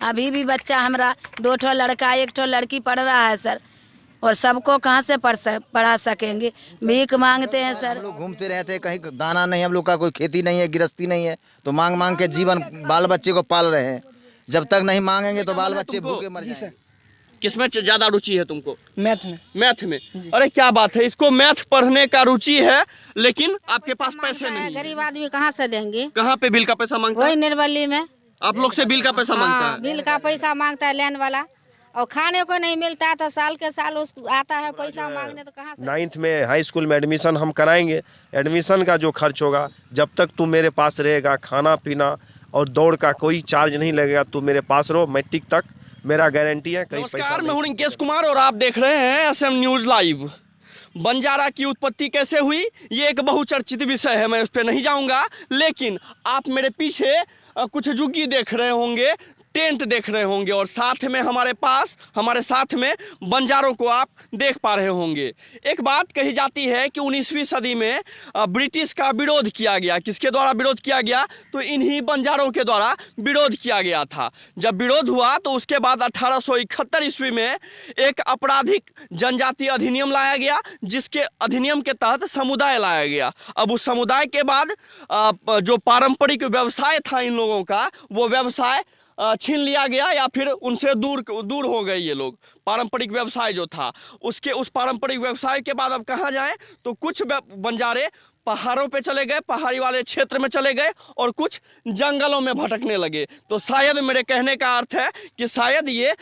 अभी भी बच्चा हमारा 2 ठो लड़का 1 ठो लड़की पढ़ रहा है सर, और सबको कहाँ से पढ़ा सकेंगे, भीख मांगते हैं सर। हम लोग घूमते रहते हैं, कहीं दाना नहीं, हम लोग का कोई खेती नहीं है, गृहस्थी नहीं है, तो मांग मांग के जीवन बाल बच्चे को पाल रहे हैं। जब तक नहीं मांगेंगे तो बाल बच्चे भूखे मर जाएंगे। किसमें ज्यादा रुचि है तुमको? मैथ में। मैथ में? अरे क्या बात है, इसको मैथ पढ़ने का रुचि है, लेकिन आपके पास पैसे नहीं है। गरीब आदमी कहाँ से देंगे? कहाँ पे बिल का पैसा मांगता है? वही निर्बली में। आप लोग से बिल का पैसा मांगता है? बिल का पैसा मांगता है लेन वाला, और खाने को नहीं मिलता है तो साल के साल आता है पैसा मांगने, तो कहाँ से? 9th में हाई स्कूल में एडमिशन हम कराएंगे। एडमिशन का जो खर्च होगा, जब तक तू मेरे पास रहेगा, खाना पीना और दौड़ का कोई चार्ज नहीं लगेगा, तू मेरे पास रहो, मैट्रिक तक मेरा गारंटी है। कहीं नमस्कार, मैं हूं रिंकेश कुमार और आप देख रहे हैं SM न्यूज़ लाइव। बंजारा की उत्पत्ति कैसे हुई, ये एक बहुचर्चित विषय है, मैं उस पर नहीं जाऊंगा। लेकिन आप मेरे पीछे कुछ झुग्गी देख रहे होंगे, टेंट देख रहे होंगे, और साथ में हमारे साथ में बंजारों को आप देख पा रहे होंगे। एक बात कही जाती है कि 19वीं सदी में ब्रिटिश का विरोध किया गया। किसके द्वारा विरोध किया गया? तो इन्हीं बंजारों के द्वारा विरोध किया गया था। जब विरोध हुआ तो उसके बाद 1871 ईस्वी में एक आपराधिक जनजातीय अधिनियम लाया गया, जिसके अधिनियम के तहत समुदाय लाया गया। अब उस समुदाय के बाद जो पारंपरिक व्यवसाय था इन लोगों का, वो व्यवसाय छीन लिया गया, या फिर उनसे दूर हो गए ये लोग। पारंपरिक व्यवसाय जो था, उस पारंपरिक व्यवसाय के बाद अब कहाँ जाएं, तो कुछ बंजारे पहाड़ों पे चले गए, पहाड़ी वाले क्षेत्र में चले गए, और कुछ जंगलों में भटकने लगे। तो शायद मेरे कहने का अर्थ है कि शायद ये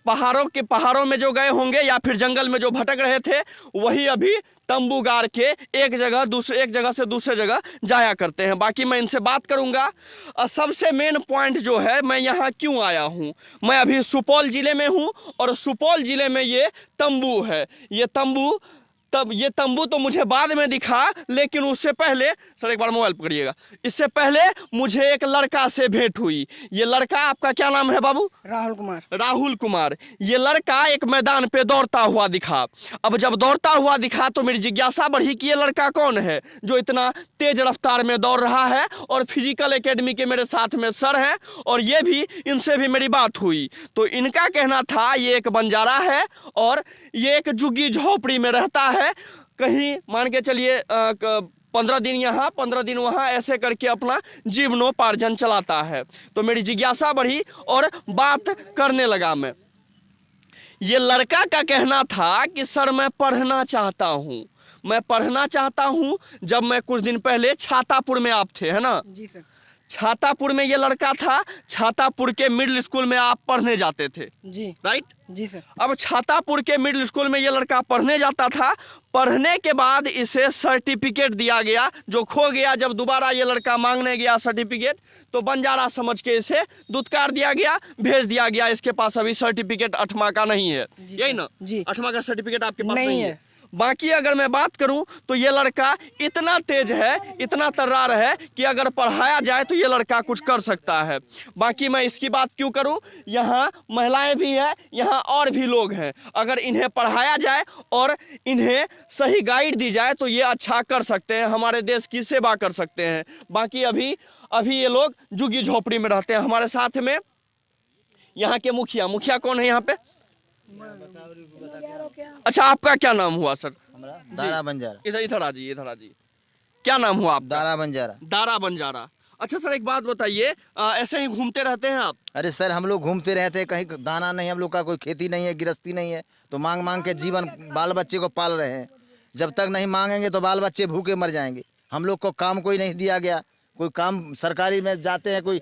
पहाड़ों में जो गए होंगे, या फिर जंगल में जो भटक रहे थे, वही अभी तंबू गाड़ के एक जगह से दूसरे जगह जाया करते हैं। बाकी मैं इनसे बात करूंगा। सबसे मेन पॉइंट जो है, मैं यहाँ क्यों आया हूँ, मैं अभी सुपौल जिले में हूँ, और सुपौल जिले में ये तंबू है। ये तंबू तो मुझे बाद में दिखा, लेकिन उससे पहले, सर एक बार मोबाइल पकड़िएगा, इससे पहले मुझे एक लड़का से भेंट हुई। ये लड़का, आपका क्या नाम है बाबू? राहुल कुमार। ये लड़का एक मैदान पे दौड़ता हुआ दिखा। अब जब दौड़ता हुआ दिखा तो मेरी जिज्ञासा बढ़ी कि ये लड़का कौन है जो इतना तेज रफ्तार में दौड़ रहा है, और फिजिकल एकेडमी के मेरे साथ में सर हैं, और ये भी, इनसे भी मेरी बात हुई। तो इनका कहना था ये एक बंजारा है, और ये एक झुग्गी झोपड़ी में रहता है। कहीं मान के चलिए 15 दिन यहाँ 15 दिन वहाँ, ऐसे करके अपना जीवनोपार्जन चलाता है। तो मेरी जिज्ञासा बढ़ी और बात करने लगा मैं। ये लड़का का कहना था कि सर मैं पढ़ना चाहता हूँ। जब मैं कुछ दिन पहले छातापुर में आप थे, है ना? जी सर। छातापुर में ये लड़का था। छातापुर के मिडिल स्कूल में आप पढ़ने जाते थे? जी। राइट? जी सर। अब छातापुर के मिडिल स्कूल में ये लड़का पढ़ने जाता था। पढ़ने के बाद इसे सर्टिफिकेट दिया गया, जो खो गया। जब दोबारा ये लड़का मांगने गया सर्टिफिकेट, तो बंजारा समझ के इसे दुत्कार दिया गया, भेज दिया गया। इसके पास अभी सर्टिफिकेट 8वां का नहीं है, यही ना? जी। 8वां का सर्टिफिकेट आपके पास नहीं है। बाकी अगर मैं बात करूं तो ये लड़का इतना तेज है, इतना तर्रार है कि अगर पढ़ाया जाए तो ये लड़का कुछ कर सकता है। बाकी मैं इसकी बात क्यों करूं, यहाँ महिलाएं भी हैं, यहाँ और भी लोग हैं। अगर इन्हें पढ़ाया जाए और इन्हें सही गाइड दी जाए तो ये अच्छा कर सकते हैं, हमारे देश की सेवा कर सकते हैं। बाकी अभी ये लोग झुग्गी झोपड़ी में रहते हैं। हमारे साथ में यहाँ के मुखिया कौन है यहाँ पे? अच्छा, आपका क्या नाम हुआ सर? दारा बंजारा। इधर आ जाइए, क्या नाम हुआ आपका? दारा बंजारा। अच्छा सर, एक बात बताइए, ऐसे ही घूमते रहते हैं आप? अरे सर, हम लोग घूमते रहते हैं, कहीं दाना नहीं, हम लोग का कोई खेती नहीं है, गृहस्थी नहीं है, तो मांग मांग के जीवन बाल बच्चे को पाल रहे हैं। जब तक नहीं मांगेंगे तो बाल बच्चे भूखे मर जाएंगे। हम लोग को काम कोई नहीं दिया गया, कोई काम सरकारी में जाते हैं, कोई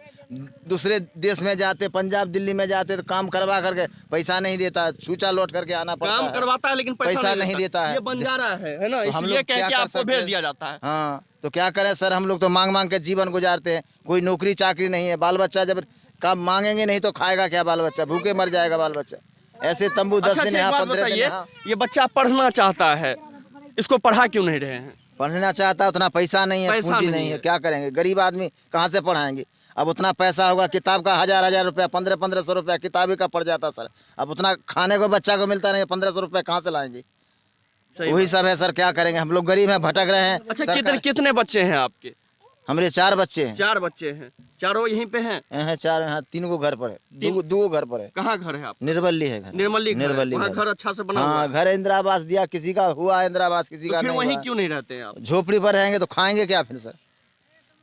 दूसरे देश में जाते, पंजाब दिल्ली में जाते, तो काम करवा करके पैसा नहीं देता, छूचा लौट करके आना पड़ता है। काम करवाता है लेकिन पैसा नहीं देता है। ये बंजारा है ना, इसलिए कह के आपको भेज दिया जाता है। हाँ, तो क्या करें सर, हम लोग तो मांग मांग के जीवन गुजारते हैं। कोई नौकरी चाकरी नहीं है, बाल बच्चा जब काम मांगेंगे नहीं तो खाएगा क्या? बाल बच्चा भूखे मर जाएगा बाल बच्चा। ऐसे तंबू 10 दिन यहाँ 15 दिन यहाँ। ये बच्चा पढ़ना चाहता है, इसको पढ़ा क्यों नहीं रहे हैं? पढ़ना चाहता है, उतना पैसा नहीं है, पूंजी नहीं है, क्या करेंगे? गरीब आदमी कहाँ से पढ़ाएंगे? अब उतना पैसा होगा, किताब का 1000 रुपया, 1500 रुपया किताबी का पड़ जाता सर। अब उतना खाने को बच्चा को मिलता नहीं, 1500 रुपया कहाँ से लाएंगे? वही सब है सर, क्या करेंगे? हम लोग गरीब हैं, भटक रहे हैं। अच्छा, कितने बच्चे हैं आपके? हमारे 4 बच्चे हैं। 4 बच्चे हैं, चारों यहीं पे हैं? हैं 4, यहाँ 3 को घर पर है, 2 घर पर है। कहाँ घर है आप? निर्मली है घर। निर्मली घर है। निर्मली वहाँ घर। घर अच्छा से बना हुआ हाँ, है। घर इंदिरा आवास दिया, किसी का हुआ इंदिरा आवास, किसी तो का फिर नहीं वहीं हुआ। क्यों नहीं रहते हैं आप? झोपड़ी पर रहेंगे तो खाएंगे क्या फिर सर?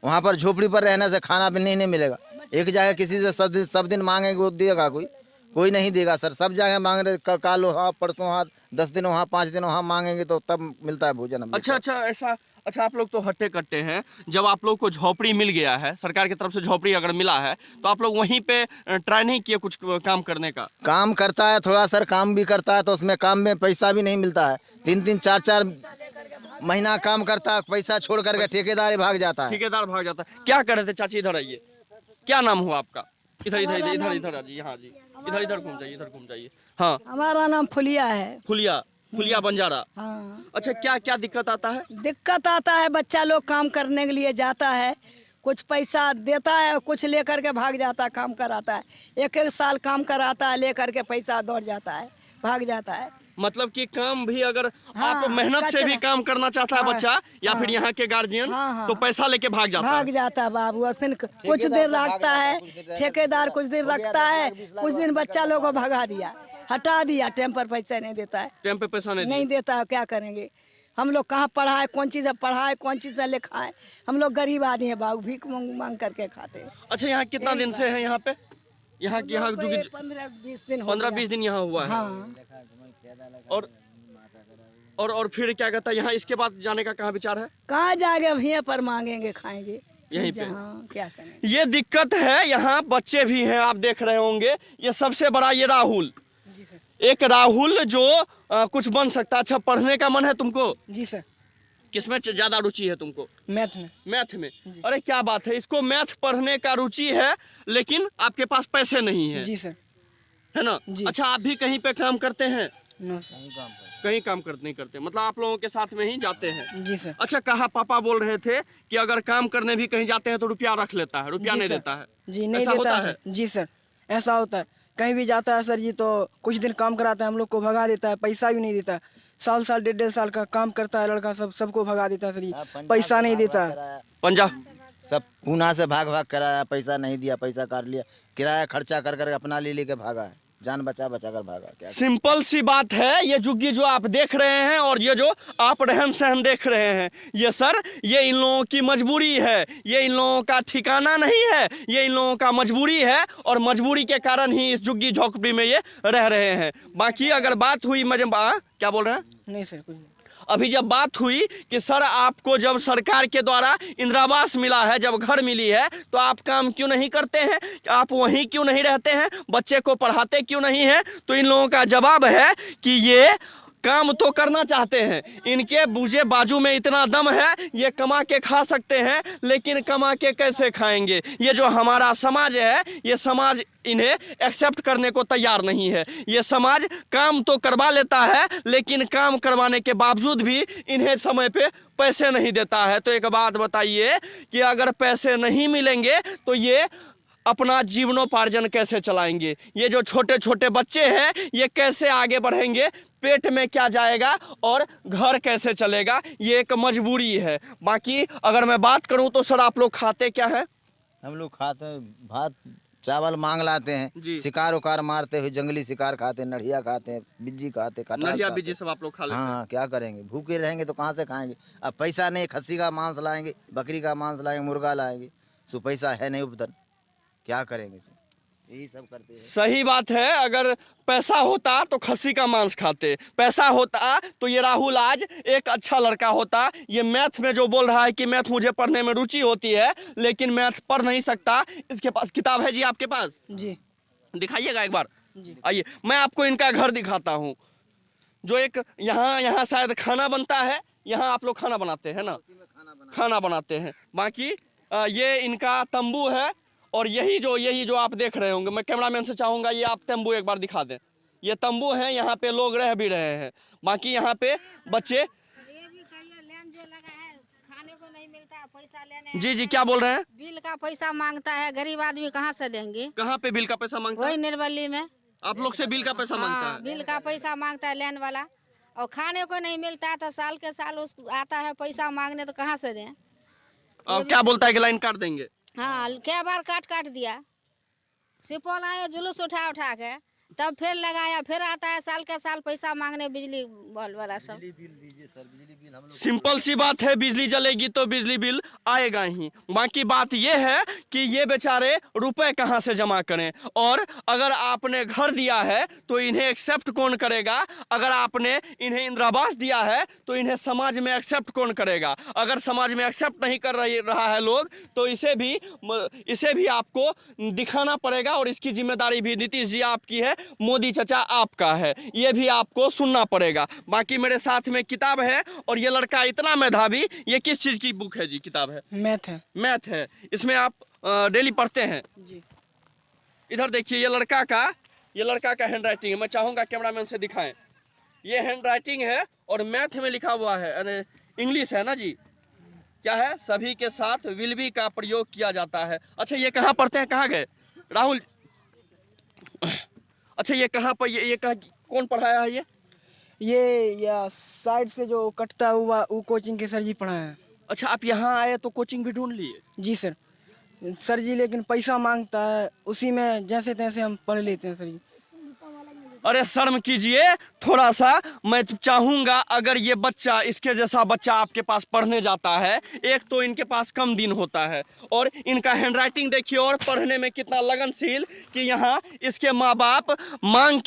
वहाँ पर झोपड़ी पर रहने से खाना भी नहीं मिलेगा। एक जगह किसी से सब दिन मांगेंगे वो देगा कोई नहीं देगा सर। सब जगह मांग रहे, कल वहाँ परसों वहाँ, 10 दिन वहाँ, 5 दिन वहाँ मांगेंगे तो तब मिलता है भोजन हम लोग को। अच्छा ऐसा। अच्छा, आप लोग तो हट्टे कट्टे हैं। जब आप लोग को झोपड़ी मिल गया है, सरकार की तरफ से झोपड़ी अगर मिला है, तो आप लोग वहीं पे ट्राई नहीं किए कुछ काम करने का? काम करता है थोड़ा सर, काम भी करता है तो उसमें काम में पैसा भी नहीं मिलता है। 3-3, 4-4 महीना काम करता है, पैसा छोड़ करके ठेकेदार ही भाग जाता है। ठेकेदार भाग जाता है। क्या कर रहे थे चाची? इधर आइए। क्या नाम हुआ आपका? इधर इधर इधर इधर इधर जी। हाँ जी, इधर इधर घूम जाइए, इधर घूम जाइए। हाँ, हमारा नाम फुलिया है। फुलिया बंजारा। हाँ, अच्छा, क्या क्या दिक्कत आता है? दिक्कत आता है, बच्चा लोग काम करने के लिए जाता है, कुछ पैसा देता है, कुछ लेकर के भाग जाता है, काम कराता है। 1-1 साल काम कराता है, लेकर के पैसा दौड़ जाता है, भाग जाता है। मतलब कि काम भी अगर हाँ, आप मेहनत से भी काम करना चाहता है हाँ, बच्चा या हाँ, फिर यहाँ के गार्जियन, हाँ, तो पैसा लेके भाग जाता है। भाग जाता है बाबू, और फिर कुछ दिन रखता है ठेकेदार, कुछ दिन रखता है, कुछ दिन बच्चा लोग को भगा दिया, हटा दिया, टाइम पर पैसा नहीं देता है। टाइम पे पैसा नहीं देता है, क्या करेंगे हम लोग? कहाँ पढ़ाए, कौन चीज़ पढ़ाए, कौन चीज़ से लिखाए? हम लोग गरीब आदमी है बाबू, भीख मांग करके खाते हैं। अच्छा, यहाँ कितना दिन से है यहाँ पे? यहाँ जो 15-20 दिन हो 15-20 दिन यहाँ हुआ है। हाँ। और फिर क्या कहता है, यहाँ इसके बाद जाने का कहाँ विचार है? कहाँ जाएंगे? अब यहीं पर मांगेंगे, खाएंगे यहीं पे? हाँ, क्या करें? ये दिक्कत है। यहाँ बच्चे भी हैं, आप देख रहे होंगे। ये सबसे बड़ा ये राहुल, एक राहुल जो कुछ बन सकता है। अच्छा, पढ़ने का मन है तुमको? जी सर। किसमें ज्यादा रुचि है तुमको? मैथ में। मैथ में? अरे क्या बात है, इसको मैथ पढ़ने का रुचि है, लेकिन आपके पास पैसे नहीं है। जी सर। है ना? जी। अच्छा, आप भी कहीं पे काम करते हैं? No sir. कहीं काम नहीं करते, मतलब आप लोगों के साथ में ही जाते हैं? जी सर। अच्छा, कहा पापा बोल रहे थे कि अगर काम करने भी कहीं जाते हैं तो रुपया रख लेता है, रुपया जी नहीं सर। देता है? जी नहीं ऐसा देता होता है सर। जी सर, ऐसा होता है। कहीं भी जाता है सर जी तो कुछ दिन काम कराता है, हम लोग को भगा देता है, पैसा भी नहीं देता। साल 1.5 साल का काम करता है लड़का, सबको भगा देता है सर जी, पैसा नहीं देता है। पंजाब सब पूना से भाग कराया, पैसा नहीं दिया, पैसा काट लिया, किराया खर्चा कर अपना ले के भागा है, जान बचा कर भागा। क्या सिंपल सी बात है। ये झुग्गी जो आप देख रहे हैं और ये जो आप रहन सहन देख रहे हैं, ये सर ये इन लोगों की मजबूरी है, ये इन लोगों का ठिकाना नहीं है, ये इन लोगों का मजबूरी है, और मजबूरी के कारण ही इस झुग्गी झोंपड़ी में ये रह रहे हैं। बाकी अगर बात हुई क्या बोल रहे हैं? नहीं सर, कुछ नहीं। अभी जब बात हुई कि सर आपको जब सरकार के द्वारा इंदिरा आवास मिला है, जब घर मिली है, तो आप काम क्यों नहीं करते हैं? आप वहीं क्यों नहीं रहते हैं? बच्चे को पढ़ाते क्यों नहीं हैं? तो इन लोगों का जवाब है कि ये काम तो करना चाहते हैं, इनके बूझे बाजू में इतना दम है, ये कमा के खा सकते हैं, लेकिन कमा के कैसे खाएंगे? ये जो हमारा समाज है, ये समाज इन्हें एक्सेप्ट करने को तैयार नहीं है। ये समाज काम तो करवा लेता है, लेकिन काम करवाने के बावजूद भी इन्हें समय पे पैसे नहीं देता है। तो एक बात बताइए कि अगर पैसे नहीं मिलेंगे तो ये अपना जीवनोपार्जन कैसे चलाएंगे? ये जो छोटे छोटे बच्चे हैं, ये कैसे आगे बढ़ेंगे? पेट में क्या जाएगा और घर कैसे चलेगा? ये एक मजबूरी है। बाकी अगर मैं बात करूं तो सर आप लोग खाते क्या है? हम लोग खाते हैं भात चावल मांग लाते हैं, शिकार उकार मारते हुए जंगली शिकार खाते हैं, नढ़िया खाते हैं, बिज्जी खाते हैं, नढ़िया बिज्जी सब आप लोग खा लेते हैं? हाँ, क्या करेंगे, भूखे रहेंगे तो कहाँ से खाएंगे? अब पैसा नहीं, खस्सी का मांस लाएंगे, बकरी का मांस लाएंगे, मुर्गा लाएंगे, सो पैसा है नहीं उपदन, क्या करेंगे? यही सब करते हैं। सही बात है। अगर पैसा होता तो खस्सी का मांस खाते, पैसा होता तो ये राहुल आज एक अच्छा लड़का होता। ये मैथ में जो बोल रहा है कि मैथ मुझे पढ़ने में रुचि होती है, लेकिन मैथ पढ़ नहीं सकता। इसके पास किताब है जी आपके पास? जी। दिखाइएगा एक बार। जी। आइए, मैं आपको इनका घर दिखाता हूँ, जो एक यहाँ शायद खाना बनता है। यहाँ आप लोग खाना बनाते हैं ना? खाना बनाते हैं। बाकी ये इनका तंबू है, और यही जो आप देख रहे होंगे, मैं कैमरामैन से चाहूँगा ये आप तंबू एक बार दिखा दें। ये तंबू है, यहाँ पे लोग रह भी रहे हैं। बाकी यहाँ पे बच्चे। ये भी कहिए लैंड जो लगा है, खाने को नहीं मिलता है, पैसा लेने। जी जी, क्या बोल रहे हैं? बिल का पैसा मांगता है, गरीब आदमी कहाँ से देंगे? कहाँ पे बिल का पैसा मांगता है? वही निर्मली में। आप लोग से बिल का पैसा मांगता है? बिल का पैसा मांगता है लैंड वाला, और खाने को नहीं मिलता है तो साल के साल उस आता है पैसा मांगने, तो कहाँ से दें? क्या बोलता है कि लाइन काट देंगे? हाँ क्या बार काट काट दिया। सुपौल आए जुलूस उठा उठा के, तब फिर लगाया, फिर आता है साल के साल पैसा मांगने बिजली बल्ब वाला सब। सिंपल सी बात है, बिजली जलेगी तो बिजली बिल आएगा ही। बाकी बात ये है कि ये बेचारे रुपए कहाँ से जमा करें, और अगर आपने घर दिया है तो इन्हें एक्सेप्ट कौन करेगा? अगर आपने इन्हें इंदिरा आवास दिया है तो इन्हें समाज में एक्सेप्ट कौन करेगा? अगर समाज में एक्सेप्ट नहीं कर रहा है लोग, तो इसे भी आपको दिखाना पड़ेगा, और इसकी जिम्मेदारी भी नीतीश जी आपकी है, मोदी चचा आपका है, ये भी आपको सुनना पड़ेगा। बाकी मेरे साथ में किताब है, और ये लड़का इतना मेधावी। ये किस चीज की बुक है जी? किताब है मैथ है। मैथ है। इसमें आप डेली पढ़ते हैं जी। इधर देखिए, ये लड़का का हैंड राइटिंग है। मैं चाहूंगा कैमरामैन से दिखाएं। ये हैंड राइटिंग है और मैथ में लिखा हुआ है, अरे इंग्लिश है ना जी। क्या है? सभी के साथ विल बी का प्रयोग किया जाता है। अच्छा, ये कहाँ पढ़ते हैं? कहाँ गए राहुल? अच्छा, ये कहाँ पर, ये कहाँ, कौन पढ़ाया है ये? या साइड से जो कटता हुआ वो कोचिंग के सर जी पढ़ाए हैं। अच्छा, आप यहाँ आए तो कोचिंग भी ढूंढ लिए? जी सर जी, लेकिन पैसा मांगता है, उसी में जैसे तैसे हम पढ़ लेते हैं सर जी। अरे शर्म कीजिए थोड़ा सा। मैं चाहूंगा अगर ये बच्चा, इसके जैसा बच्चा आपके पास पढ़ने जाता है, एक तो इनके पास कम दिन होता है, और इनका हैंडराइटिंग देखिए, और पढ़ने में कितना लगनशील कि यहाँ इसके माँ बाप मांग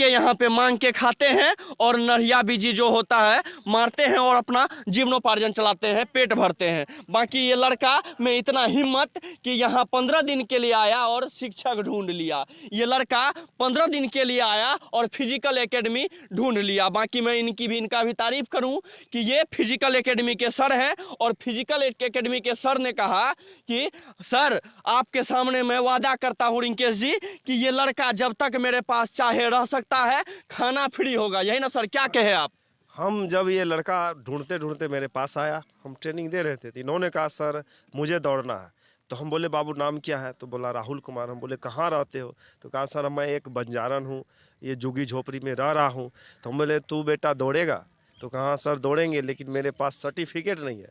के खाते हैं, और नरिया बीजी जो होता है मारते हैं, और अपना जीवनोपार्जन चलाते हैं, पेट भरते हैं। बाकी ये लड़का में इतना हिम्मत कि यहाँ 15 दिन के लिए आया और शिक्षक ढूंढ लिया। ये लड़का 15 दिन के लिए आया और फिजिकल एकेडमी ढूंढ लिया। बाकी मैं इनका भी तारीफ करूं कि ये फिजिकल एकेडमी के सर हैं, और फिजिकल एकेडमी के सर ने कहा कि सर आपके सामने मैं वादा करता हूं रिंकेश जी कि ये लड़का जब तक मेरे पास चाहे रह सकता है, खाना फ्री होगा। यही ना सर? क्या कहे आप? हम जब ये लड़का ढूंढते ढूंढते मेरे पास आया, हम ट्रेनिंग दे रहे थे, तो इन्होंने कहा सर मुझे दौड़ना है। तो हम बोले बाबू नाम क्या है? तो बोला राहुल कुमार। हम बोले कहाँ रहते हो? तो कहा सर मैं एक बंजारन हूँ, ये झुग्गी झोपड़ी में रह रहा हूँ। तो हम बोले तू बेटा दौड़ेगा? तो कहा सर दौड़ेंगे, लेकिन मेरे पास सर्टिफिकेट नहीं है।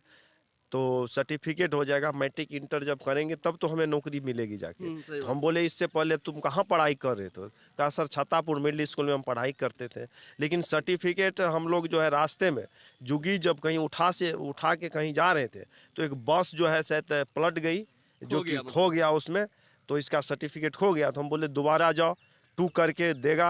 तो सर्टिफिकेट हो जाएगा, मैट्रिक इंटर जब करेंगे तब तो हमें नौकरी मिलेगी जाके। तो हम बोले इससे पहले तुम कहाँ पढ़ाई कर रहे थे? कहा सर छातापुर मिडिल स्कूल में हम पढ़ाई करते थे, लेकिन सर्टिफिकेट हम लोग जो है रास्ते में जुगी जब कहीं उठा के कहीं जा रहे थे, तो एक बस जो है शायद पलट गई, जो कि खो गया उसमें, तो इसका सर्टिफिकेट खो गया। तो हम बोले दोबारा जाओ, टू करके देगा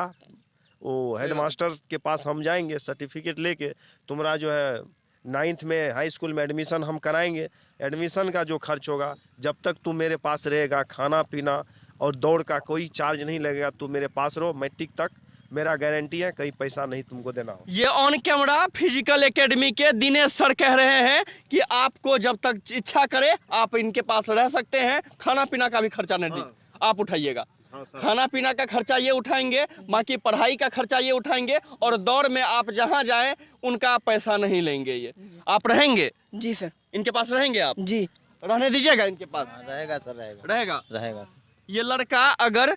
वो हेडमास्टर के पास हम जाएंगे, सर्टिफिकेट लेके तुम्हारा जो है 9th में हाई स्कूल में एडमिशन हम कराएंगे। एडमिशन का जो खर्च होगा, जब तक तू मेरे पास रहेगा, खाना पीना और दौड़ का कोई चार्ज नहीं लगेगा, तू मेरे पास रहो, मैट्रिक तक मेरा गारंटी है, कहीं पैसा नहीं तुमको देना हो। ये ऑन कैमरा फिजिकल एकेडमी के दिनेश सर कह रहे हैं कि आपको जब तक इच्छा करे आप इनके पास रह सकते हैं, खाना पीना का भी खर्चा नहीं आप उठाइएगा। खाना पीना का खर्चा ये उठाएंगे, बाकी पढ़ाई का खर्चा ये उठाएंगे, और दौड़ में आप जहां जाएं उनका पैसा नहीं लेंगे। ये आप रहेंगे? जी सर। इनके पास रहेंगे आप? जी। रहने दीजिएगा इनके पास? रहेगा सर, रहेगा। ये लड़का अगर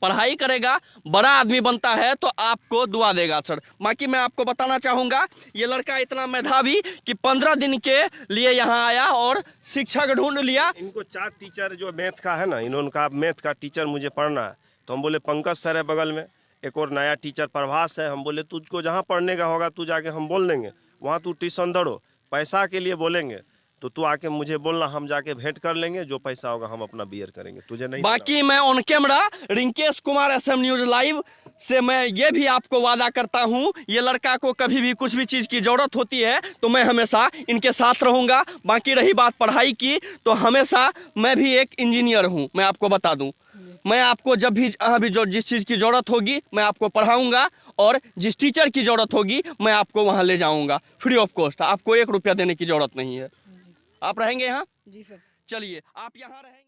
पढ़ाई करेगा, बड़ा आदमी बनता है, तो आपको दुआ देगा सर। बाकी मैं आपको बताना चाहूँगा, ये लड़का इतना मेधावी कि 15 दिन के लिए यहाँ आया और शिक्षक ढूंढ लिया। इनको 4 टीचर जो मैथ का है ना, इन्होंने कहा मैथ का टीचर मुझे पढ़ना है। तो हम बोले पंकज सर है बगल में, एक और नया टीचर प्रभास है। हम बोले तुझको जहाँ पढ़ने का होगा तू जाके, हम बोल देंगे वहाँ तू ट्यूशन दौड़ो, पैसा के लिए बोलेंगे तो तू आके मुझे बोलना, हम जाके भेंट कर लेंगे, जो पैसा होगा हम अपना बियर करेंगे, तुझे नहीं। बाकी मैं on camera Rinkesh Kumar SM news live से मैं ये भी आपको वादा करता हूँ, ये लड़का को कभी भी कुछ भी चीज़ की ज़रूरत होती है तो मैं हमेशा इनके साथ रहूँगा। बाकी रही बात पढ़ाई की, तो हमेशा मैं भी एक इंजीनियर हूँ, मैं आपको बता दूँ। मैं आपको जब भी जो जिस चीज़ की ज़रूरत होगी मैं आपको पढ़ाऊँगा, और जिस टीचर की ज़रूरत होगी मैं आपको वहाँ ले जाऊँगा फ्री ऑफ कॉस्ट। आपको 1 रुपया देने की ज़रूरत नहीं है। आप रहेंगे यहाँ? जी सर। चलिए आप यहाँ रहेंगे।